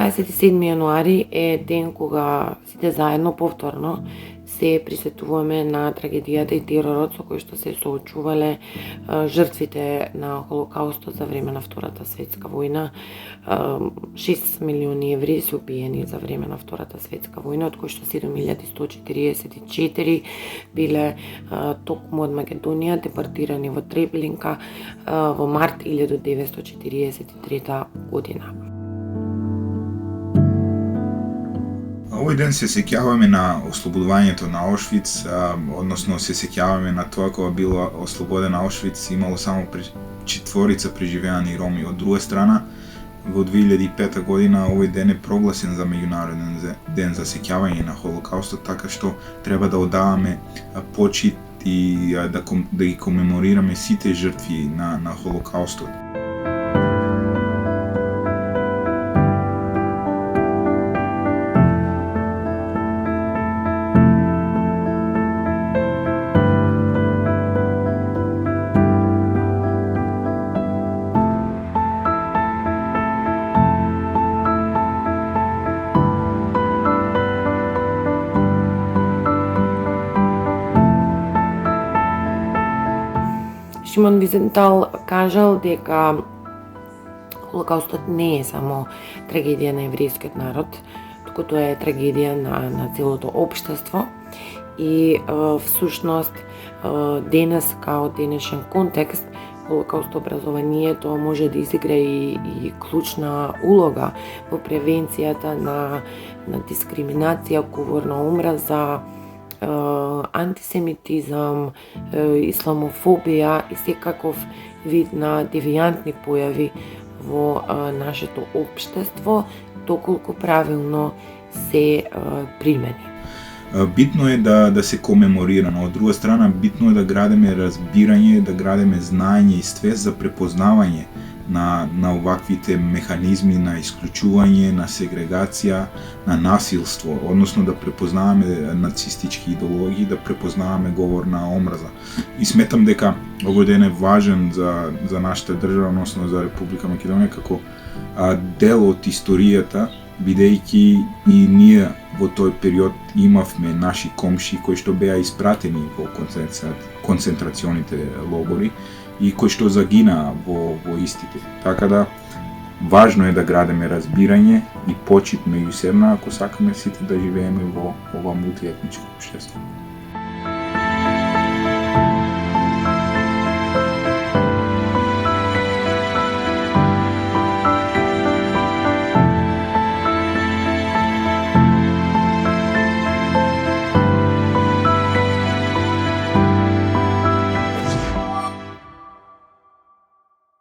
27 јануари е ден кога сите заедно повторно се присетуваме на трагедијата и теророт со кој што се соочувале жртвите на Холокаустот за време на Втората светска војна. 6 милиони евреи се убиени за време на Втората светска војна, од кои што 7144 биле токму од Македонија депортирани во Треблинка во март 1943 година. Овој ден се сеќаваме на ослободувањето на Аушвиц, односно се сеќаваме на тоа кога било ослободен Аушвиц, имало само четворица преживеани роми. Од друга страна, во 2005 година овој ден е прогласен за меѓународен ден за сеќавање на Холокаустот, така што треба да одаваме почит и да ги комеморираме сите жртви на Холокаустот. Шимон Визентал кажал дека Холокаустот не е само трагедија на еврејскиот народ, туку тоа е трагедија на целото општество и всушност денес као денешен контекст Холокауст образованието може да изигра и клучна улога во превенцијата на дискриминација, говор на омраза, антисемитизам, исламофобија и секаков вид на девијантни појави во нашето општество, доколку правилно се примени. Битно е да се комеморира, но од друга страна битно е да градиме разбирање, да градиме знаење и свест за препознавање на оваквите механизми на исклучување, на сегрегација, на насилство, односно да препознаваме нацистички идеологии, да препознаваме говор на омраза. И сметам дека овој ден е важен за нашата држава, односно за Република Македонија, како дел од историјата, бидејќи и ние во тој период имавме наши комши кои што беа испратени во концентрационите логори и кои што загинаа во истите. Така да, важно е да градиме разбирање и почит меѓу себе, ако сакаме сите да живееме во ова мултиетничко општество.